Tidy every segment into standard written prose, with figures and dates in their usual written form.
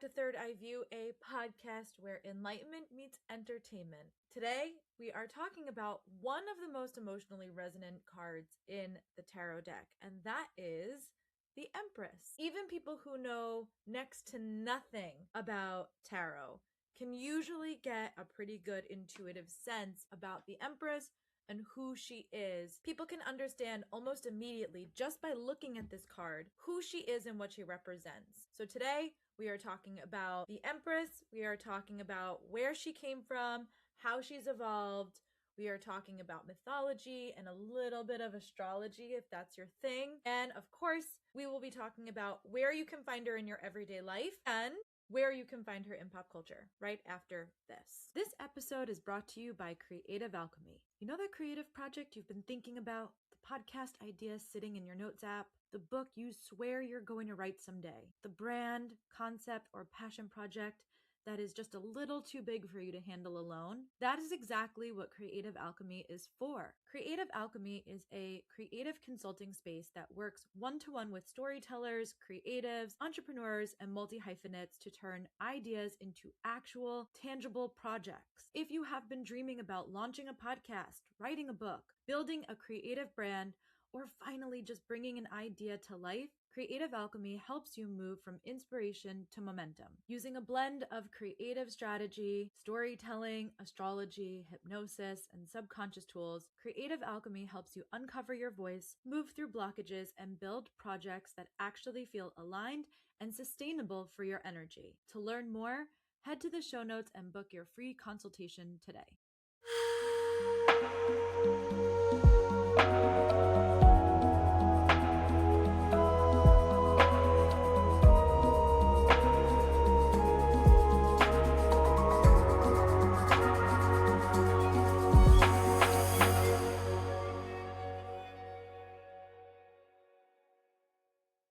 to Third Eye View, a podcast where enlightenment meets entertainment. Today, we are talking about one of the most emotionally resonant cards in the tarot deck, and that is the Empress. Even people who know next to nothing about tarot can usually get a pretty good intuitive sense about the Empress and who she is. People can understand almost immediately just by looking at this card who she is and what she represents. So today we are talking about the Empress. We are talking about where she came from, how she's evolved. We are talking about mythology and a little bit of astrology if that's your thing. And of course, we will be talking about where you can find her in your everyday life and where you can find her in pop culture right after this. This episode is brought to you by Creative Alchemy. You know that creative project you've been thinking about? The podcast idea sitting in your notes app? The book you swear you're going to write someday? The brand, concept, or passion project that is just a little too big for you to handle alone? That is exactly what Creative Alchemy is for. Creative Alchemy is a creative consulting space that works one-to-one with storytellers, creatives, entrepreneurs, and multi-hyphenates to turn ideas into actual, tangible projects. If you have been dreaming about launching a podcast, writing a book, building a creative brand, or finally just bringing an idea to life, Creative Alchemy helps you move from inspiration to momentum. Using a blend of creative strategy, storytelling, astrology, hypnosis, and subconscious tools, Creative Alchemy helps you uncover your voice, move through blockages, and build projects that actually feel aligned and sustainable for your energy. To learn more, head to the show notes and book your free consultation today.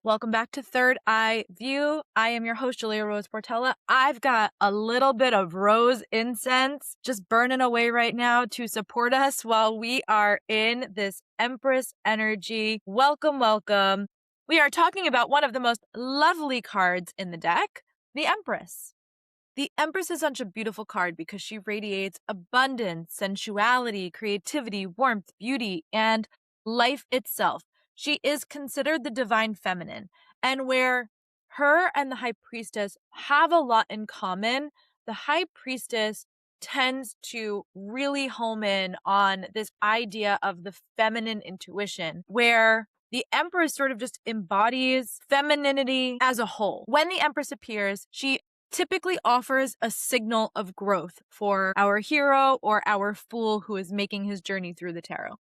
Welcome back to Third Eye View. I am your host, Julia Rose Portela. I've got a little bit of rose incense just burning away right now to support us while we are in this Empress energy. Welcome, welcome. We are talking about one of the most lovely cards in the deck, the Empress. The Empress is such a beautiful card because she radiates abundance, sensuality, creativity, warmth, beauty, and life itself. She is considered the divine feminine, and where her and the High Priestess have a lot in common, the High Priestess tends to really home in on this idea of the feminine intuition, where the Empress sort of just embodies femininity as a whole. When the Empress appears, she typically offers a signal of growth for our hero or our fool who is making his journey through the tarot.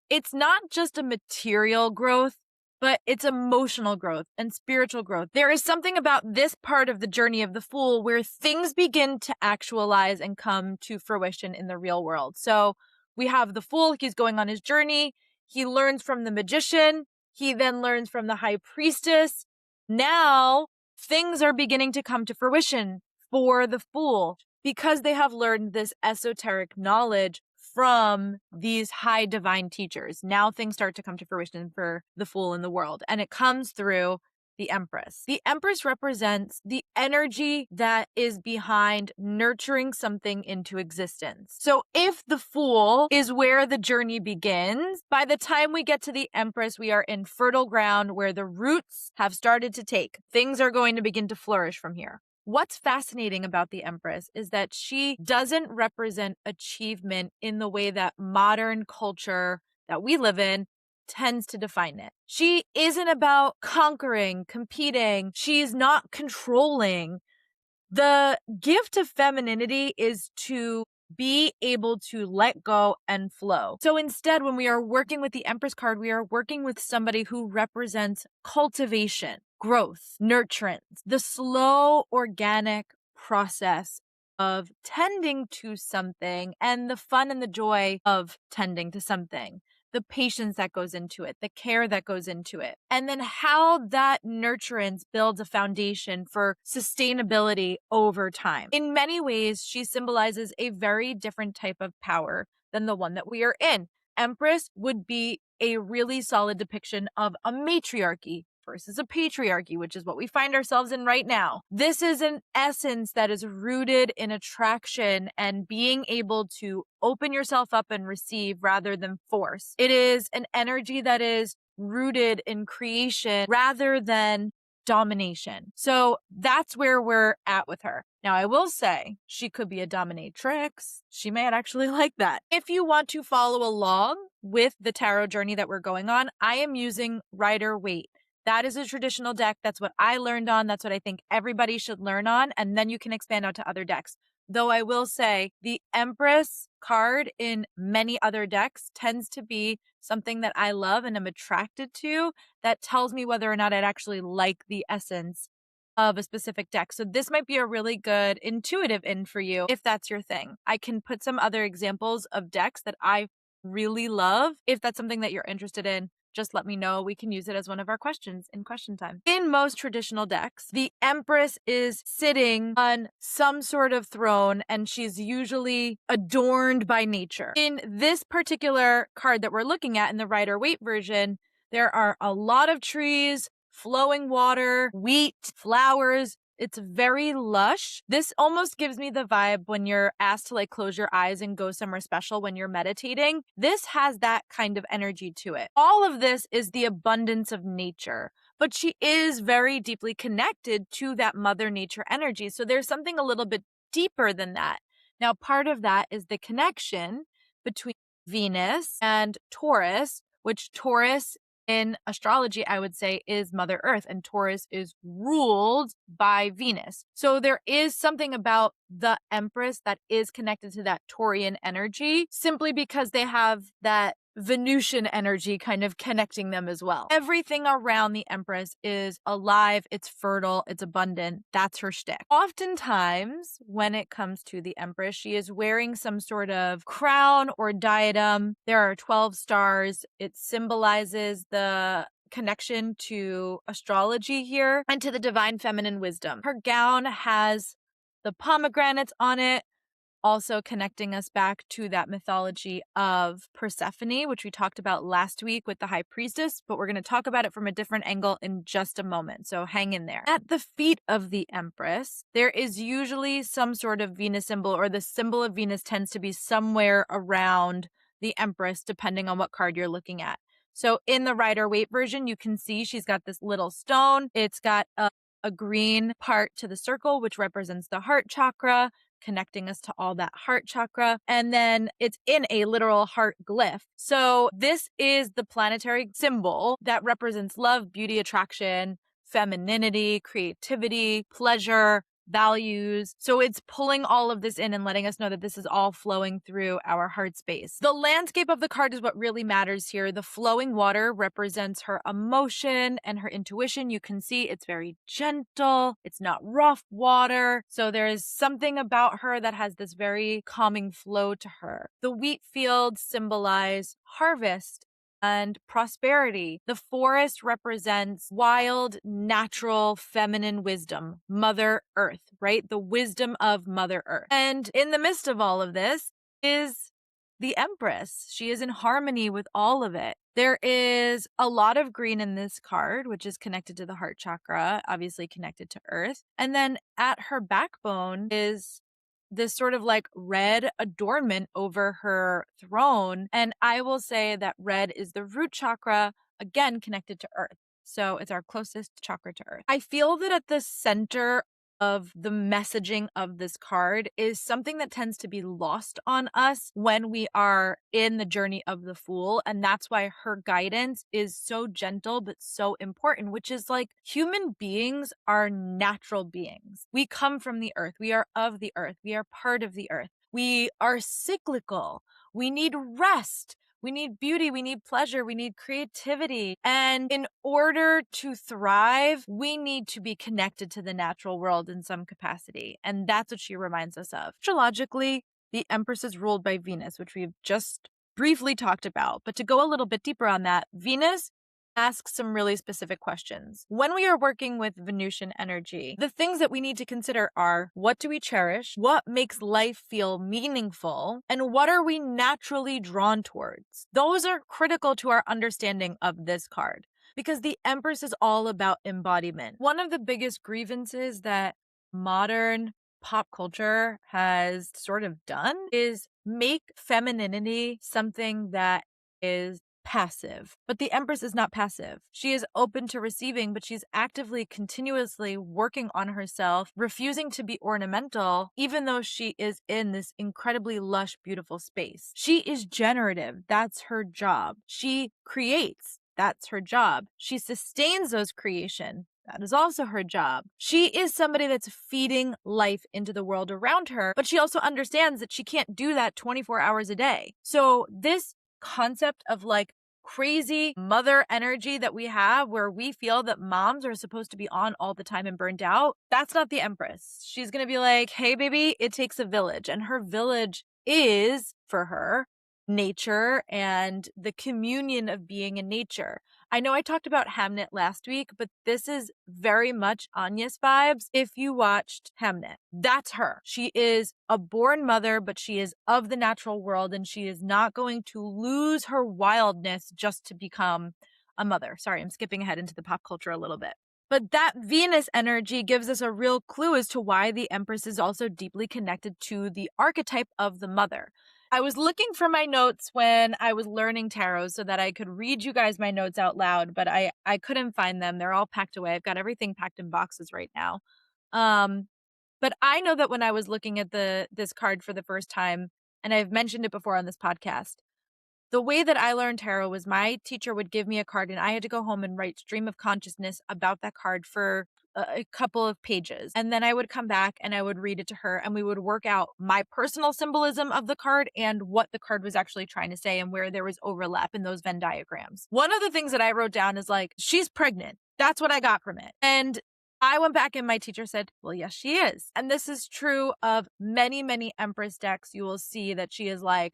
It's not just a material growth, but it's emotional growth and spiritual growth. There is something about this part of the journey of the fool where things begin to actualize and come to fruition in the real world. So we have the fool, he's going on his journey. He learns from the magician. He then learns from the High Priestess. Now things are beginning to come to fruition for the fool because they have learned this esoteric knowledge from these high divine teachers. Now things start to come to fruition for the fool in the world, and it comes through the Empress. The Empress represents the energy that is behind nurturing something into existence. So if the fool is where the journey begins, by the time we get to the Empress, we are in fertile ground where the roots have started to take. Things are going to begin to flourish from here. What's fascinating about the Empress is that she doesn't represent achievement in the way that modern culture that we live in tends to define it. She isn't about conquering, competing. She's not controlling. The gift of femininity is to be able to let go and flow. So instead, when we are working with the Empress card, we are working with somebody who represents cultivation, growth, nurturance, the slow, organic process of tending to something and the fun and the joy of tending to something. The patience that goes into it, the care that goes into it, and then how that nurturance builds a foundation for sustainability over time. In many ways, she symbolizes a very different type of power than the one that we are in. Empress would be a really solid depiction of a matriarchy, versus a patriarchy, which is what we find ourselves in right now. This is an essence that is rooted in attraction and being able to open yourself up and receive rather than force. It is an energy that is rooted in creation rather than domination. So that's where we're at with her. Now, I will say she could be a dominatrix. She might actually like that. If you want to follow along with the tarot journey that we're going on, I am using Rider-Waite. That is a traditional deck. That's what I learned on. That's what I think everybody should learn on. And then you can expand out to other decks. Though I will say the Empress card in many other decks tends to be something that I love and am attracted to that tells me whether or not I'd actually like the essence of a specific deck. So this might be a really good intuitive in for you if that's your thing. I can put some other examples of decks that I really love. If that's something that you're interested in, just let me know. We can use it as one of our questions in question time. In most traditional decks, the Empress is sitting on some sort of throne and she's usually adorned by nature. In this particular card that we're looking at in the Rider-Waite version, there are a lot of trees, flowing water, wheat, flowers. It's very lush. This almost gives me the vibe when you're asked to like close your eyes and go somewhere special when you're meditating. This has that kind of energy to it. All of this is the abundance of nature, but she is very deeply connected to that Mother Nature energy. So there's something a little bit deeper than that. Now, part of that is the connection between Venus and Taurus, which Taurus in astrology, I would say, is Mother Earth, and Taurus is ruled by Venus. So there is something about the Empress that is connected to that Taurian energy simply because they have that Venusian energy kind of connecting them as well. Everything around the Empress is alive, it's fertile, it's abundant. That's her shtick. Oftentimes, when it comes to the Empress, she is wearing some sort of crown or diadem. There are 12 stars. It symbolizes the connection to astrology here and to the divine feminine wisdom. Her gown has the pomegranates on it, also connecting us back to that mythology of Persephone, which we talked about last week with the High Priestess, but we're going to talk about it from a different angle in just a moment, so hang in there. At the feet of the Empress, there is usually some sort of Venus symbol, or the symbol of Venus tends to be somewhere around the Empress, depending on what card you're looking at. So in the Rider-Waite version, you can see she's got this little stone. It's got a green part to the circle, which represents the heart chakra, connecting us to all that heart chakra. And then it's in a literal heart glyph. So this is the planetary symbol that represents love, beauty, attraction, femininity, creativity, pleasure, values. So it's pulling all of this in and letting us know that this is all flowing through our heart space. The landscape of the card is what really matters here. The flowing water represents her emotion and her intuition. You can see it's very gentle. It's not rough water. So there is something about her that has this very calming flow to her. The wheat fields symbolize harvest and prosperity. The forest represents wild, natural, feminine wisdom, Mother Earth, right? The wisdom of Mother Earth. And in the midst of all of this is the Empress. She is in harmony with all of it. There is a lot of green in this card, which is connected to the heart chakra, obviously connected to Earth. And then at her backbone is this sort of like red adornment over her throne. And I will say that red is the root chakra, again, connected to Earth. So it's our closest chakra to Earth. I feel that at the center of the messaging of this card is something that tends to be lost on us when we are in the journey of the Fool. And that's why her guidance is so gentle, but so important, which is like human beings are natural beings. We come from the earth. We are of the earth. We are part of the earth. We are cyclical. We need rest. We need beauty, we need pleasure, we need creativity. And in order to thrive, we need to be connected to the natural world in some capacity. And that's what she reminds us of. Astrologically, the Empress is ruled by Venus, which we've just briefly talked about. But to go a little bit deeper on that, Venus asks some really specific questions. When we are working with Venusian energy, the things that we need to consider are, what do we cherish? What makes life feel meaningful? And what are we naturally drawn towards? Those are critical to our understanding of this card. because the Empress is all about embodiment. One of the biggest grievances that modern pop culture has sort of done is make femininity something that is passive. But the Empress is not passive. She is open to receiving, but she's actively, continuously working on herself, refusing to be ornamental, even though she is in this incredibly lush, beautiful space. She is generative. That's her job. She creates. That's her job. She sustains those creation. That is also her job. She is somebody that's feeding life into the world around her, but she also understands that she can't do that 24 hours a day. So this concept of like crazy mother energy that we have where we feel that moms are supposed to be on all the time and burned out, that's not the Empress. She's going to be like, hey, baby, it takes a village. And her village is, for her, nature and the communion of being in nature. I know I talked about Hamnet last week, but this is very much Anya's vibes. If you watched Hamnet, that's her. She is a born mother, but she is of the natural world, and she is not going to lose her wildness just to become a mother. Sorry, I'm skipping ahead into the pop culture a little bit. But that Venus energy gives us a real clue as to why the Empress is also deeply connected to the archetype of the mother. I was looking for my notes when I was learning tarot so that I could read you guys my notes out loud, but I couldn't find them. They're all packed away. I've got everything packed in boxes right now. But I know that when I was looking at this card for the first time, and I've mentioned it before on this podcast, the way that I learned tarot was my teacher would give me a card and I had to go home and write stream of consciousness about that card for a couple of pages. And then I would come back and I would read it to her and we would work out my personal symbolism of the card and what the card was actually trying to say and where there was overlap in those Venn diagrams. One of the things that I wrote down is like, she's pregnant. That's what I got from it. And I went back and my teacher said, well, yes, she is. And this is true of many, many Empress decks. You will see that she is like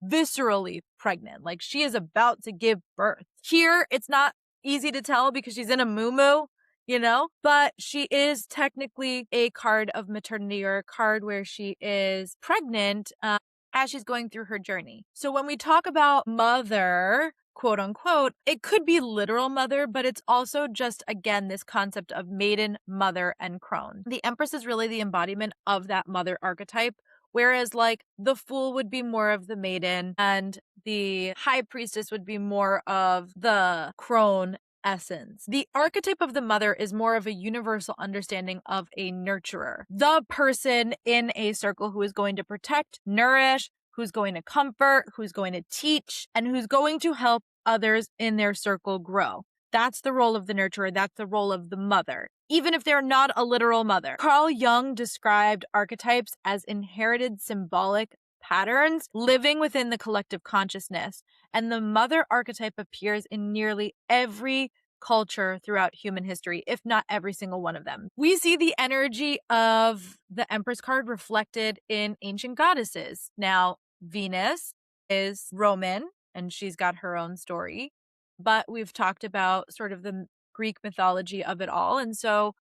viscerally pregnant. Like she is about to give birth. Here, it's not easy to tell because she's in a muumuu, you know, but she is technically a card of maternity or a card where she is pregnant as she's going through her journey. So when we talk about mother, quote unquote, it could be literal mother, but it's also just, again, this concept of maiden, mother, and crone. The Empress is really the embodiment of that mother archetype. Whereas like the Fool would be more of the maiden and the High Priestess would be more of the crone essence. The archetype of the mother is more of a universal understanding of a nurturer. The person in a circle who is going to protect, nourish, who's going to comfort, who's going to teach, and who's going to help others in their circle grow. That's the role of the nurturer. That's the role of the mother, even if they're not a literal mother. Carl Jung described archetypes as inherited symbolic patterns living within the collective consciousness. And the mother archetype appears in nearly every culture throughout human history, if not every single one of them. We see the energy of the Empress card reflected in ancient goddesses. Now, Venus is Roman, and she's got her own story. But we've talked about sort of the Greek mythology of it all. And so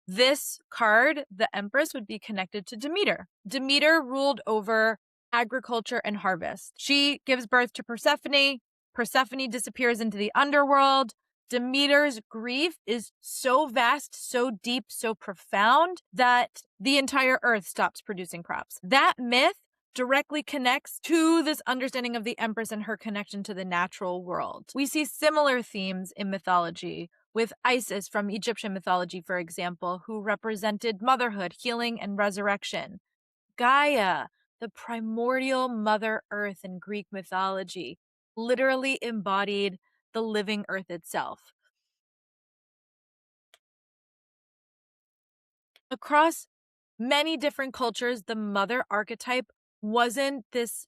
this card, the Empress, would be connected to Demeter. Demeter ruled over agriculture and harvest. She gives birth to Persephone. Persephone disappears into the underworld. Demeter's grief is so vast, so deep, so profound that the entire earth stops producing crops. That myth directly connects to this understanding of the Empress and her connection to the natural world. We see similar themes in mythology with Isis from Egyptian mythology, for example, who represented motherhood, healing, and resurrection. Gaia, the primordial Mother Earth in Greek mythology, literally embodied the living earth itself. Across many different cultures, the mother archetype wasn't this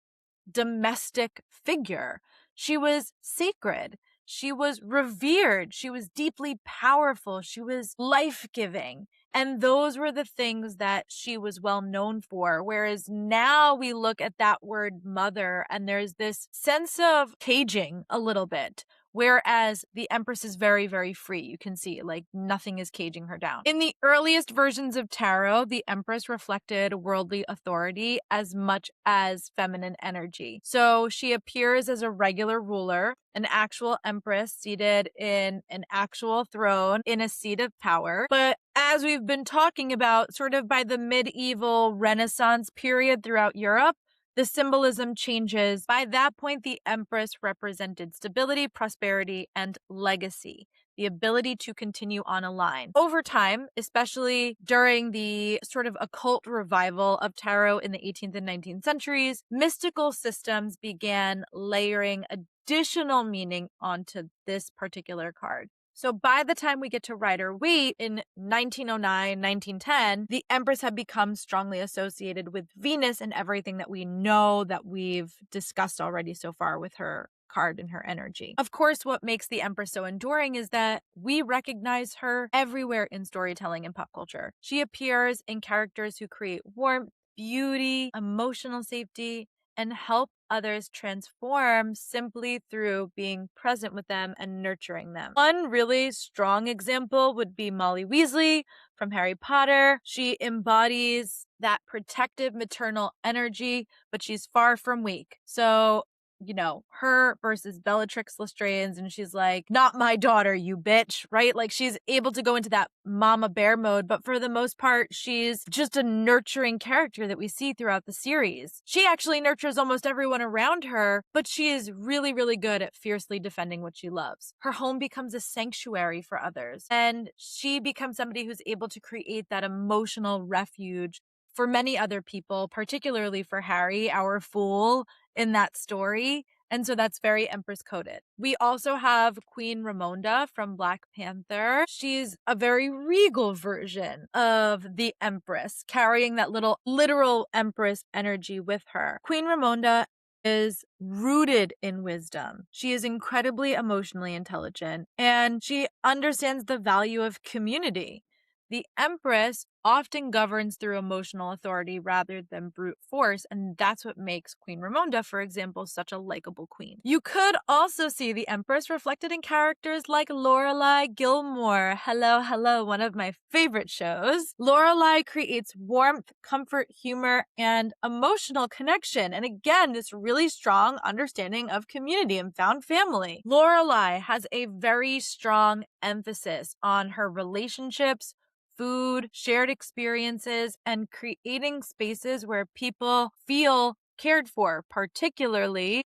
domestic figure. She was sacred. She was revered. She was deeply powerful. She was life-giving. And those were the things that she was well known for. Whereas now we look at that word mother and there's this sense of caging a little bit, whereas the Empress is very, very free. You can see, like, nothing is caging her down. In the earliest versions of tarot, the Empress reflected worldly authority as much as feminine energy. So she appears as a regular ruler, an actual empress seated in an actual throne in a seat of power. But as we've been talking about, sort of by the medieval Renaissance period throughout Europe, the symbolism changes. By that point, the Empress represented stability, prosperity, and legacy, the ability to continue on a line. Over time, especially during the sort of occult revival of tarot in the 18th and 19th centuries, mystical systems began layering additional meaning onto this particular card. So by the time we get to Rider-Waite in 1909, 1910, the Empress had become strongly associated with Venus and everything that we know that we've discussed already so far with her card and her energy. Of course, what makes the Empress so enduring is that we recognize her everywhere in storytelling and pop culture. She appears in characters who create warmth, beauty, emotional safety, and help others transform simply through being present with them and nurturing them. One really strong example would be Molly Weasley from Harry Potter. She embodies that protective maternal energy, but she's far from weak. So, you know, her versus Bellatrix Lestrange, and she's like, not my daughter, you bitch, right? Like, she's able to go into that mama bear mode, but for the most part, she's just a nurturing character that we see throughout the series. She actually nurtures almost everyone around her, but she is really, really good at fiercely defending what she loves. Her home becomes a sanctuary for others, and she becomes somebody who's able to create that emotional refuge for many other people, particularly for Harry, our fool in that story. And so that's very Empress coded. We also have Queen Ramonda from Black Panther. She's a very regal version of the Empress, carrying that little literal Empress energy with her. Queen Ramonda is rooted in wisdom. She is incredibly emotionally intelligent, and she understands the value of community. The Empress often governs through emotional authority rather than brute force, and that's what makes Queen Ramonda, for example, such a likable queen. You could also see the Empress reflected in characters like Lorelai Gilmore. Hello, hello, one of my favorite shows. Lorelai creates warmth, comfort, humor, and emotional connection, and again, this really strong understanding of community and found family. Lorelai has a very strong emphasis on her relationships, food, shared experiences, and creating spaces where people feel cared for, particularly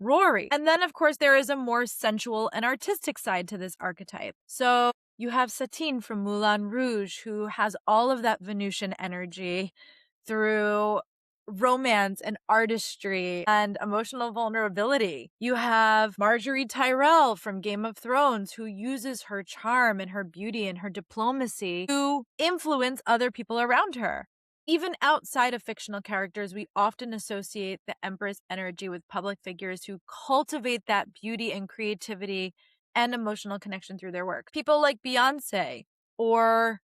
Rory. And then, of course, there is a more sensual and artistic side to this archetype. So you have Satine from Moulin Rouge, who has all of that Venusian energy through romance and artistry and emotional vulnerability. You have Marjorie Tyrell from Game of Thrones, who uses her charm and her beauty and her diplomacy to influence other people around her. Even outside of fictional characters, we often associate the Empress energy with public figures who cultivate that beauty and creativity and emotional connection through their work. People like Beyonce or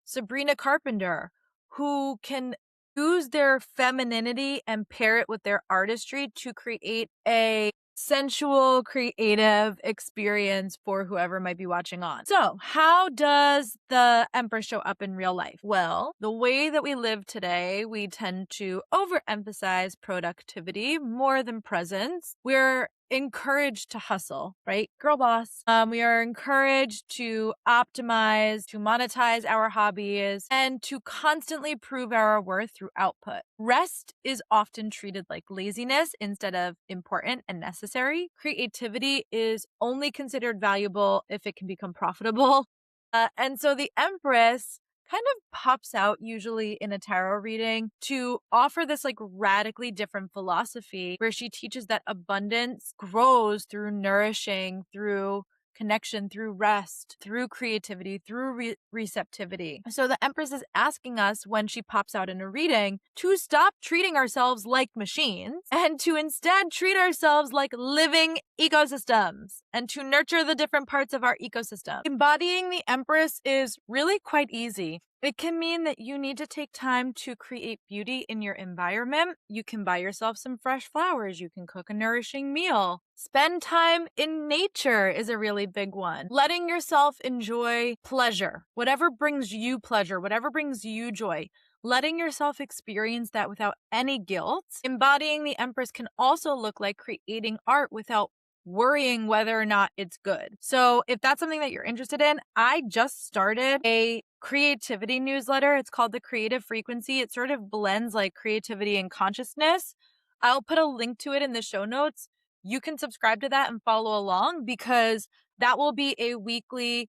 Sabrina Carpenter, who can use their femininity and pair it with their artistry to create a sensual, creative experience for whoever might be watching on. So, how does the Empress show up in real life? Well, the way that we live today, we tend to overemphasize productivity more than presence. We're encouraged to hustle, right? Girl boss. We are encouraged to optimize, to monetize our hobbies, and to constantly prove our worth through output. Rest is often treated like laziness instead of important and necessary. Creativity is only considered valuable if it can become profitable. And so the Empress kind of pops out usually in a tarot reading to offer this like radically different philosophy where she teaches that abundance grows through nourishing, through connection, through rest, through creativity, through receptivity. So the Empress is asking us when she pops out in a reading to stop treating ourselves like machines and to instead treat ourselves like living ecosystems and to nurture the different parts of our ecosystem. Embodying the Empress is really quite easy. It can mean that you need to take time to create beauty in your environment. You can buy yourself some fresh flowers. You can cook a nourishing meal. Spend time in nature is a really big one. Letting yourself enjoy pleasure, whatever brings you pleasure, whatever brings you joy. Letting yourself experience that without any guilt. Embodying the Empress can also look like creating art without worrying whether or not it's good. So if that's something that you're interested in, I just started a creativity newsletter. It's called The Creative Frequency. It sort of blends like creativity and consciousness. I'll put a link to it in the show notes. You can subscribe to that and follow along, because that will be a weekly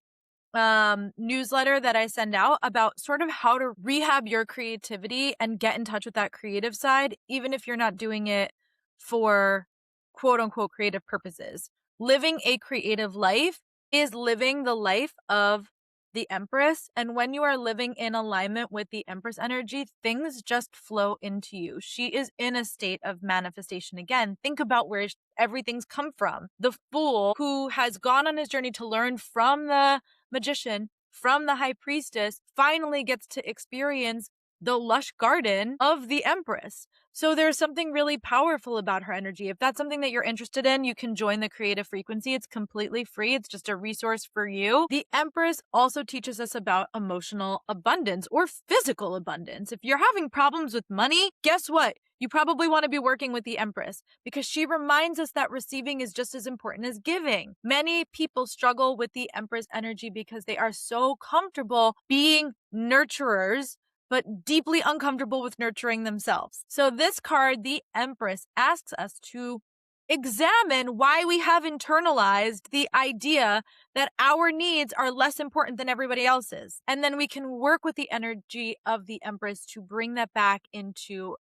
newsletter that I send out about sort of how to rehab your creativity and get in touch with that creative side, even if you're not doing it for quote unquote creative purposes. Living a creative life is living the life of the Empress. And when you are living in alignment with the Empress energy, things just flow into you. She is in a state of manifestation. Again, think about where everything's come from. The fool who has gone on his journey to learn from the magician, from the high priestess, finally gets to experience the lush garden of the Empress. So there's something really powerful about her energy. If that's something that you're interested in, you can join the Creative Frequency. It's completely free. It's just a resource for you. The Empress also teaches us about emotional abundance or physical abundance. If you're having problems with money, guess what? You probably want to be working with the Empress, because she reminds us that receiving is just as important as giving. Many people struggle with the Empress energy because they are so comfortable being nurturers, but deeply uncomfortable with nurturing themselves. So this card, the Empress, asks us to examine why we have internalized the idea that our needs are less important than everybody else's. And then we can work with the energy of the Empress to bring that back into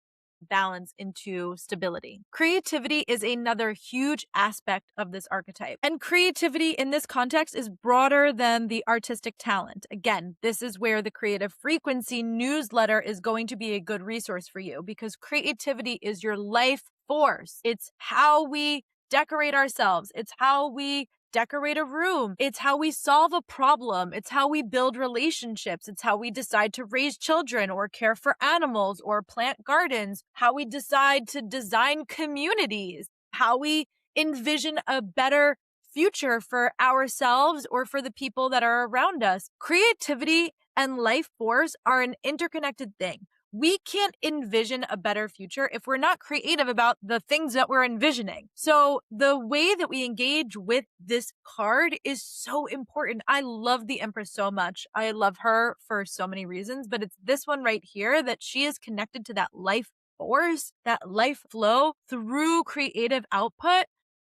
balance, into stability. Creativity is another huge aspect of this archetype. And creativity in this context is broader than the artistic talent. Again, this is where the Creative Frequency newsletter is going to be a good resource for you, because creativity is your life force. It's how we decorate ourselves. It's how we decorate a room. It's how we solve a problem. It's how we build relationships. It's how we decide to raise children or care for animals or plant gardens, how we decide to design communities, how we envision a better future for ourselves or for the people that are around us. Creativity and life force are an interconnected thing. We can't envision a better future if we're not creative about the things that we're envisioning. So the way that we engage with this card is so important. I love the Empress so much. I love her for so many reasons, but it's this one right here that she is connected to that life force, that life flow through creative output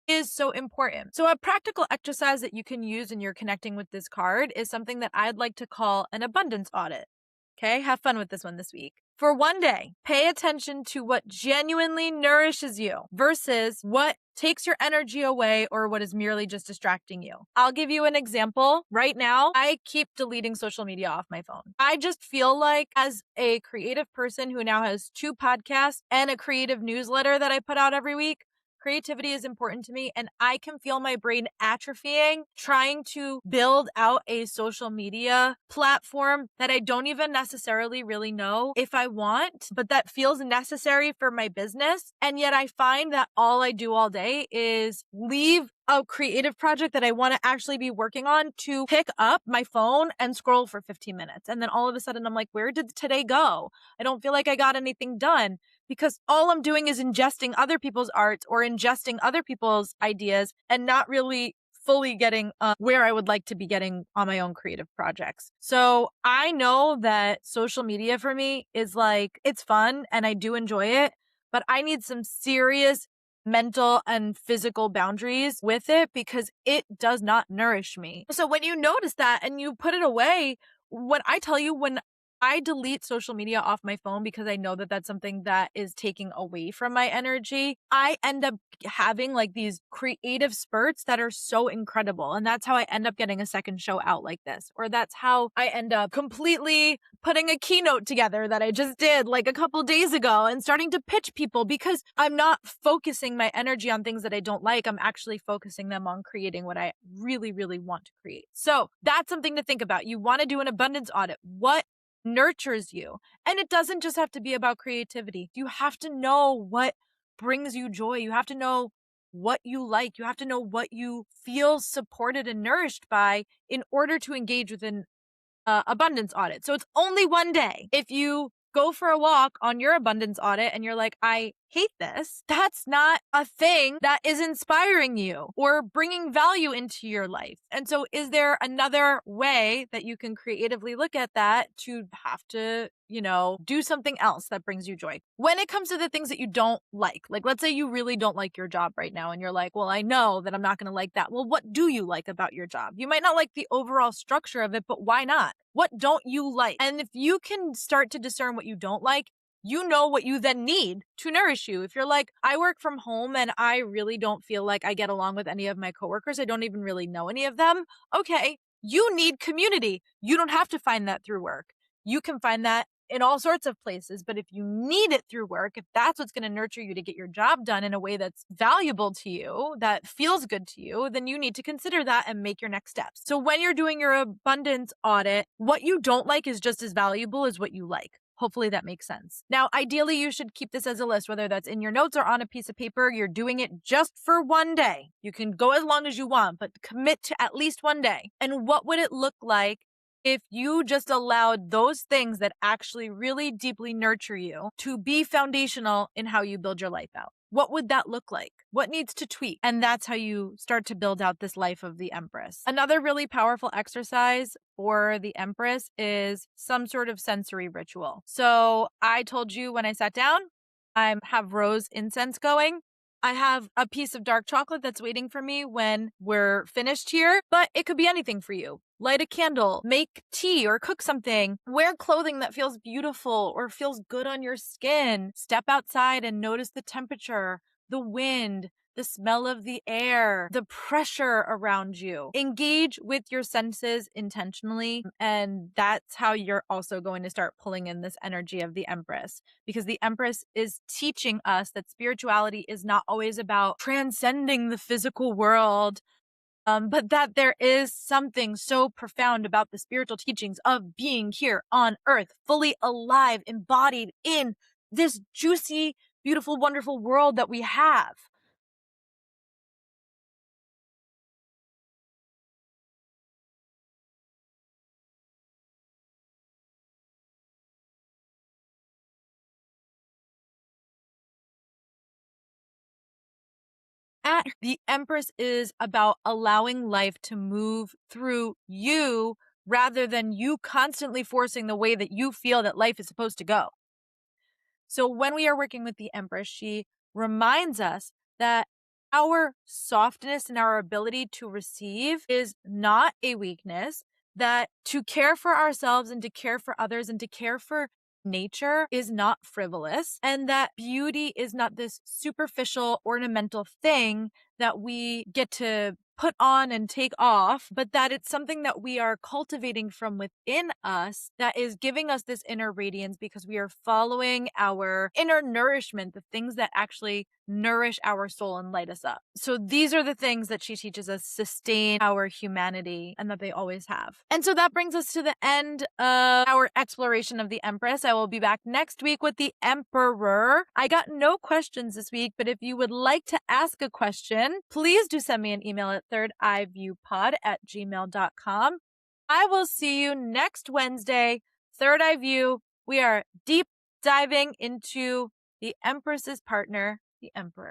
is so important. So a practical exercise that you can use in your connecting with this card is something that I'd like to call an abundance audit. Okay, have fun with this one this week. For one day, pay attention to what genuinely nourishes you versus what takes your energy away or what is merely just distracting you. I'll give you an example. Right now, I keep deleting social media off my phone. I just feel like, as a creative person who now has 2 podcasts and a creative newsletter that I put out every week, creativity is important to me, and I can feel my brain atrophying trying to build out a social media platform that I don't even necessarily really know if I want, but that feels necessary for my business. And yet I find that all I do all day is leave a creative project that I want to actually be working on to pick up my phone and scroll for 15 minutes. And then all of a sudden I'm like, where did today go? I don't feel like I got anything done, because all I'm doing is ingesting other people's art or ingesting other people's ideas and not really fully getting where I would like to be getting on my own creative projects. So I know that social media for me is like, it's fun and I do enjoy it, but I need some serious mental and physical boundaries with it, because it does not nourish me. So when you notice that and you put it away, what I tell you, when I delete social media off my phone because I know that that's something that is taking away from my energy, I end up having like these creative spurts that are so incredible. And that's how I end up getting a second show out like this. Or that's how I end up completely putting a keynote together that I just did like a couple days ago and starting to pitch people, because I'm not focusing my energy on things that I don't like. I'm actually focusing them on creating what I really, really want to create. So that's something to think about. You want to do an abundance audit. What nurtures you. And it doesn't just have to be about creativity. You have to know what brings you joy. You have to know what you like. You have to know what you feel supported and nourished by in order to engage with an abundance audit. So it's only one day. If you go for a walk on your abundance audit and you're like, I hate this, that's not a thing that is inspiring you or bringing value into your life. And so is there another way that you can creatively look at that to have to, do something else that brings you joy? When it comes to the things that you don't like let's say you really don't like your job right now and you're like, well, I know that I'm not going to like that. Well, what do you like about your job? You might not like the overall structure of it, but why not? What don't you like? And if you can start to discern what you don't like, you know what you then need to nourish you. If you're like, I work from home and I really don't feel like I get along with any of my coworkers, I don't even really know any of them. Okay, you need community. You don't have to find that through work. You can find that in all sorts of places. But if you need it through work, if that's what's going to nurture you to get your job done in a way that's valuable to you, that feels good to you, then you need to consider that and make your next steps. So when you're doing your abundance audit, what you don't like is just as valuable as what you like. Hopefully that makes sense. Now, ideally, you should keep this as a list, whether that's in your notes or on a piece of paper. You're doing it just for one day. You can go as long as you want, but commit to at least one day. And what would it look like if you just allowed those things that actually really deeply nurture you to be foundational in how you build your life out? What would that look like? What needs to tweak? And that's how you start to build out this life of the Empress. Another really powerful exercise for the Empress is some sort of sensory ritual. So I told you when I sat down, I have rose incense going. I have a piece of dark chocolate that's waiting for me when we're finished here, but it could be anything for you. Light a candle, make tea or cook something, wear clothing that feels beautiful or feels good on your skin. Step outside and notice the temperature, the wind, the smell of the air, the pressure around you. Engage with your senses intentionally, and that's how you're also going to start pulling in this energy of the Empress, because the Empress is teaching us that spirituality is not always about transcending the physical world, but that there is something so profound about the spiritual teachings of being here on earth, fully alive, embodied in this juicy, beautiful, wonderful world that we have. The Empress is about allowing life to move through you rather than you constantly forcing the way that you feel that life is supposed to go. So when we are working with the Empress, she reminds us that our softness and our ability to receive is not a weakness, that to care for ourselves and to care for others and to care for nature is not frivolous, and that beauty is not this superficial ornamental thing that we get to put on and take off, but that it's something that we are cultivating from within us that is giving us this inner radiance because we are following our inner nourishment, the things that actually nourish our soul and light us up. So these are the things that she teaches us sustain our humanity and that they always have. And so that brings us to the end of our exploration of the Empress. I will be back next week with the Emperor. I got no questions this week, but if you would like to ask a question, please do send me an email at thirdeyeviewpod@gmail.com. I will see you next Wednesday, Third Eye View. We are deep diving into the Empress's partner, the Emperor.